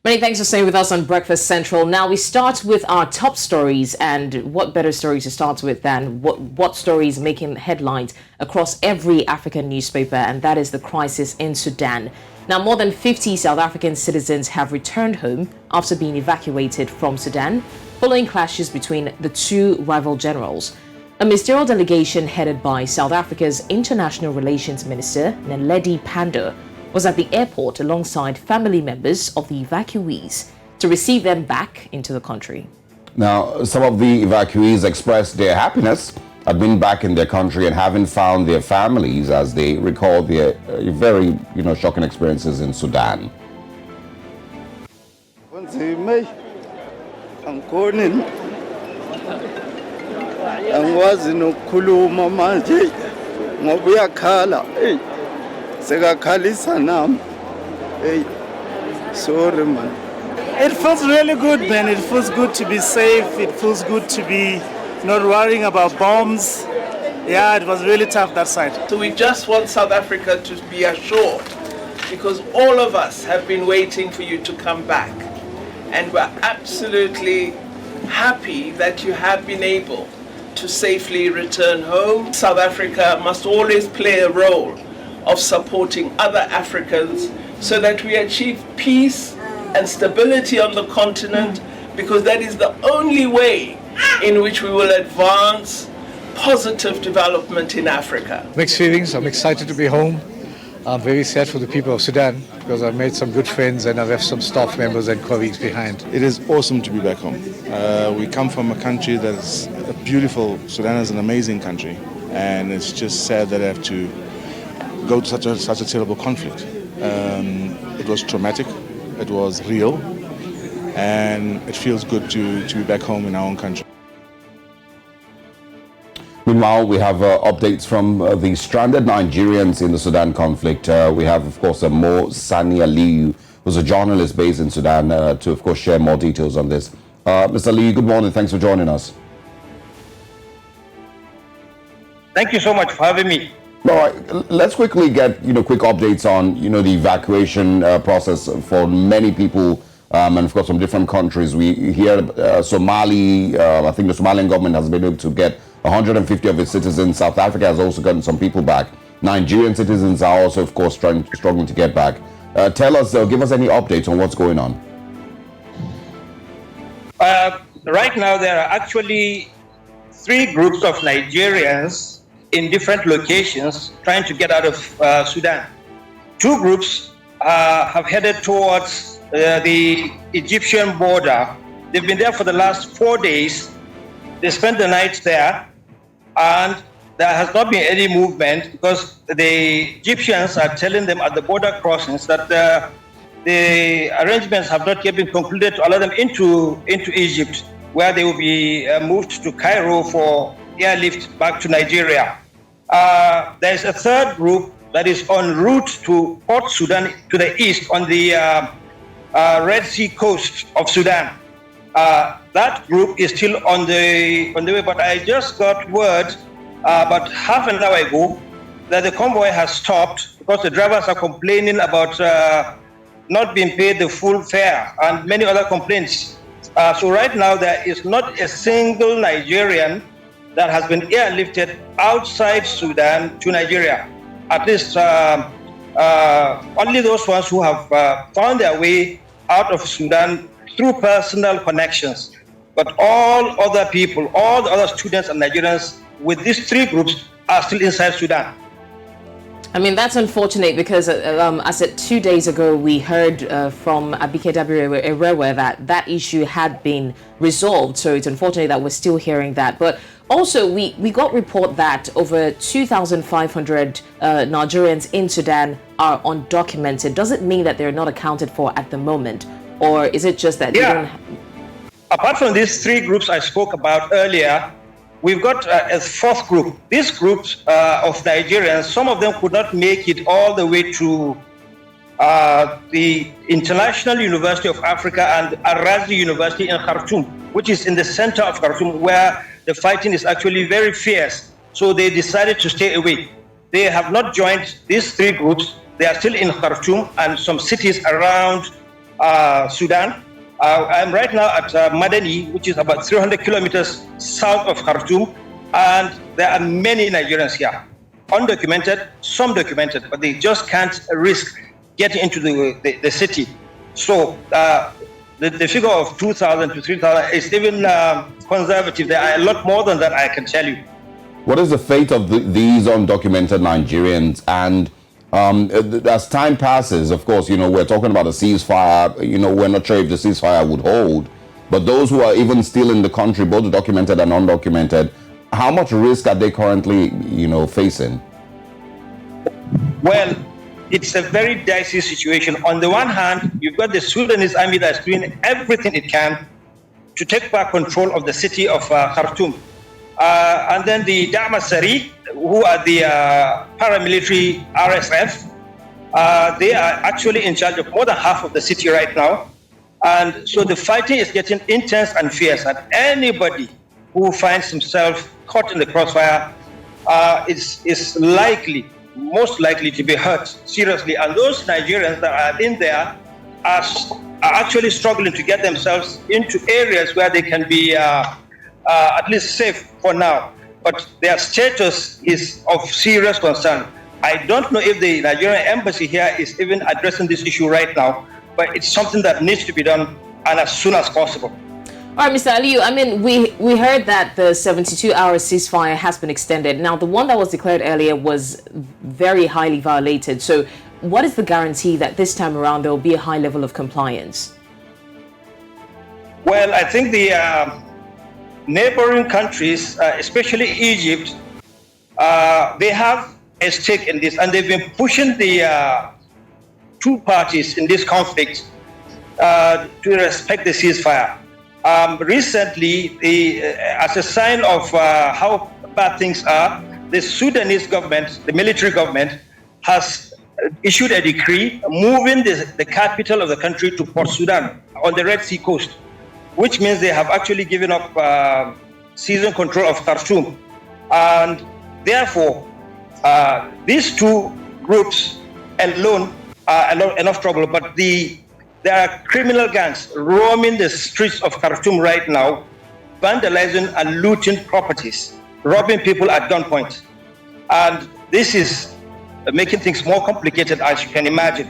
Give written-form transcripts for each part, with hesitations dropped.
Many thanks for staying with us on Breakfast Central. Now we start with our top stories, and what better stories to start with than what stories making headlines across every African newspaper, and that is the crisis in Sudan. Now, more than 50 South African citizens have returned home after being evacuated from Sudan following clashes between the two rival generals. A ministerial delegation headed by South Africa's International Relations Minister, Naledi Pandor, was at the airport alongside family members of the evacuees to receive them back into the country. Now, some of the evacuees expressed their happiness at being back in their country and having found their families as they recall their very, shocking experiences in Sudan. Sorry, man. It feels really good, man. It feels good to be safe. It feels good to be not worrying about bombs. Yeah, it was really tough that side. So we just want South Africa to be assured, because all of us have been waiting for you to come back. And we're absolutely happy that you have been able to safely return home. South Africa must always play a role of supporting other Africans so that we achieve peace and stability on the continent, because that is the only way in which we will advance positive development in Africa. Mixed feelings. I'm excited to be home. I'm very sad for the people of Sudan because I've made some good friends and I've left some staff members and colleagues behind. It is awesome to be back home. We come from a country that is beautiful. Sudan is an amazing country, and it's just sad that I have to go to such a terrible conflict. It was traumatic, it was real, and it feels good to be back home in our own country. Meanwhile, we have updates from the stranded Nigerians in the Sudan conflict. We have, of course, Mo Sani Aliyu, who's a journalist based in Sudan, to, of course, share more details on this. Mr. Aliyu, good morning. Thanks for joining us. Thank you so much for having me. All right, let's quickly get quick updates on the evacuation process for many people, and of course from different countries. We hear Somali. I think the Somalian government has been able to get 150 of its citizens. South Africa has also gotten some people back. Nigerian citizens are also, of course, struggling to get back. Tell us, give us any updates on what's going on. Right now, there are actually 3 groups of Nigerians in different locations trying to get out of Sudan. 2 groups have headed towards the Egyptian border. They've been there for the last 4 days. They spent the night there, and there has not been any movement because the Egyptians are telling them at the border crossings that the arrangements have not yet been concluded to allow them into Egypt, where they will be moved to Cairo for airlift back to Nigeria. There is a 3rd group that is en route to Port Sudan to the east on the Red Sea coast of Sudan. That group is still on the way, but I just got word about half an hour ago that the convoy has stopped because the drivers are complaining about not being paid the full fare and many other complaints. So right now there is not a single Nigerian that has been airlifted outside Sudan to Nigeria. At least only those ones who have found their way out of Sudan through personal connections. But all other people, all the other students and Nigerians with these 3 groups are still inside Sudan. I mean, that's unfortunate because as of 2 days ago, we heard from Abike Dabire that issue had been resolved. So it's unfortunate that we're still hearing that. But also, we got report that over 2,500 Nigerians in Sudan are undocumented. Does it mean that they're not accounted for at the moment? Or is it just that they don't... Apart from these 3 groups I spoke about earlier, we've got a 4th group. These groups of Nigerians, some of them could not make it all the way to the International University of Africa and Al-Razi University in Khartoum, which is in the center of Khartoum, where the fighting is actually very fierce. So they decided to stay away. They have not joined these 3 groups. They are still in Khartoum and some cities around Sudan. I'm right now at Madani, which is about 300 kilometers south of Khartoum, and there are many Nigerians here, undocumented, some documented, but they just can't risk getting into the city. So the figure of 2,000 to 3,000 is even conservative. There are a lot more than that, I can tell you. What is the fate of these undocumented Nigerians? And as time passes, of course, we're talking about a ceasefire. We're not sure if the ceasefire would hold. But those who are even still in the country, both the documented and undocumented, how much risk are they currently, facing? Well, it's a very dicey situation. On the one hand, you've got the Sudanese army that's doing everything it can to take back control of the city of Khartoum. And then the Damasari, who are the paramilitary RSF, they are actually in charge of more than half of the city right now. And so the fighting is getting intense and fierce, and anybody who finds himself caught in the crossfire is most likely to be hurt seriously. And those Nigerians that are in there are actually struggling to get themselves into areas where they can be at least safe for now. But their status is of serious concern. I don't know if the Nigerian embassy here is even addressing this issue right now, but it's something that needs to be done, and as soon as possible. All right, Mr. Aliyu, I mean, we heard that the 72-hour ceasefire has been extended. Now, the one that was declared earlier was very highly violated. So what is the guarantee that this time around there will be a high level of compliance? Well, I think the neighboring countries, especially Egypt, they have a stake in this, and they've been pushing the two parties in this conflict to respect the ceasefire. Recently, as a sign of how bad things are, the Sudanese government, the military government, has issued a decree moving the capital of the country to Port Sudan on the Red Sea coast, which means they have actually given up season control of Khartoum. And therefore, these two groups alone are enough trouble, but there are criminal gangs roaming the streets of Khartoum right now, vandalizing and looting properties, robbing people at gunpoint. And this is making things more complicated, as you can imagine.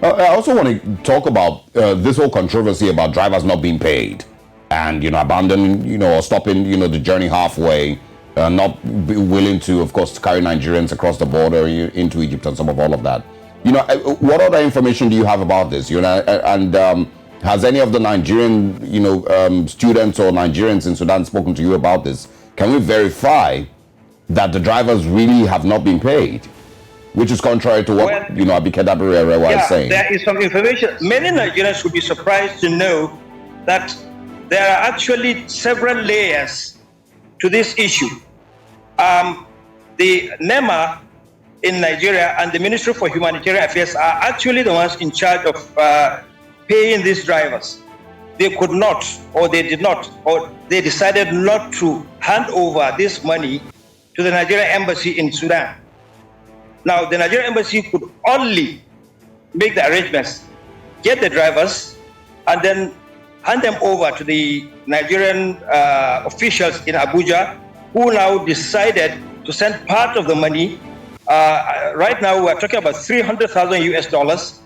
I also want to talk about this whole controversy about drivers not being paid and, abandoning, or stopping, the journey halfway, not be willing to, of course, carry Nigerians across the border into Egypt and some of all of that. What other information do you have about this? And has any of the Nigerian, students or Nigerians in Sudan spoken to you about this? Can we verify that the drivers really have not been paid? Which is contrary to what, Abike Dabiri was saying. There is some information. Many Nigerians would be surprised to know that there are actually several layers to this issue. The NEMA in Nigeria and the Ministry for Humanitarian Affairs are actually the ones in charge of paying these drivers. They could not, or they did not, or they decided not to hand over this money to the Nigerian embassy in Sudan. Now, the Nigerian embassy could only make the arrangements, get the drivers, and then hand them over to the Nigerian officials in Abuja, who now decided to send part of the money. Right now, we're talking about $300,000 US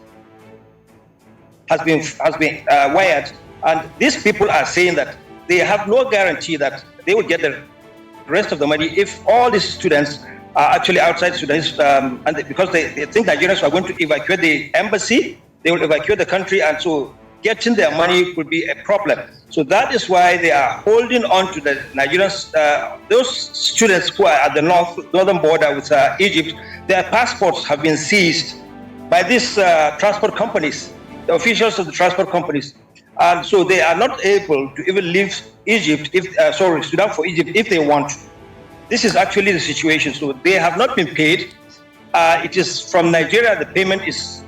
has been wired, and these people are saying that they have no guarantee that they will get the rest of the money if all these students are actually outside Sudan, and because they think Nigerians are going to evacuate the embassy, they will evacuate the country, and so getting their money could be a problem. So that is why they are holding on to the Nigerians, those students who are at the northern border with Egypt. Their passports have been seized by these transport companies, the officials of the transport companies. And so they are not able to even leave Egypt, Sudan for Egypt if they want to. This is actually the situation. So they have not been paid. It is from Nigeria, the payment is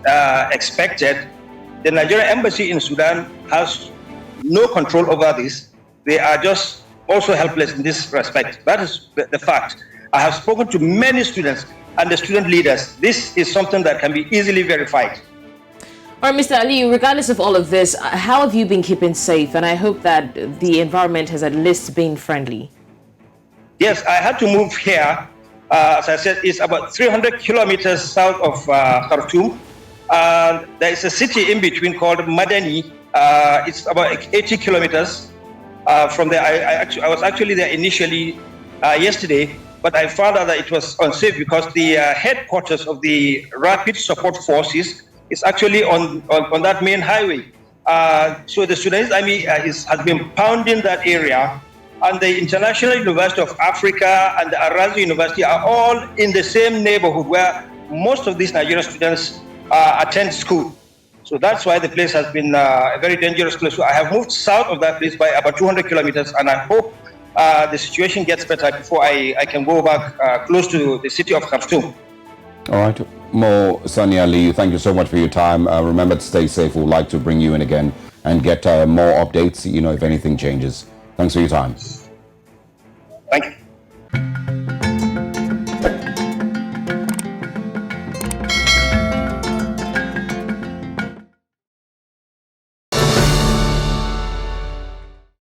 expected. The Nigerian embassy in Sudan has no control over this. They are just also helpless in this respect. That is the fact. I have spoken to many students and the student leaders. This is something that can be easily verified. All right, Mr. Ali, regardless of all of this, how have you been keeping safe? And I hope that the environment has at least been friendly. Yes, I had to move here. As I said, it's about 300 kilometers south of Khartoum. There is a city in between called Madani. It's about 80 kilometers from there. I was actually there initially yesterday, but I found out that it was unsafe because the headquarters of the Rapid Support Forces is actually on that main highway. So the Sudanese army has been pounding that area, and the International University of Africa and the Arazi University are all in the same neighborhood where most of these Nigerian students attend school. So that's why the place has been a very dangerous place. So I have moved south of that place by about 200 kilometers, and I hope the situation gets better before I can go back close to the city of Khartoum. All right, Mo Sani Ali, thank you so much for your time. Remember to stay safe. We'd like to bring you in again and get more updates, if anything changes. Thanks for your time. Thank you.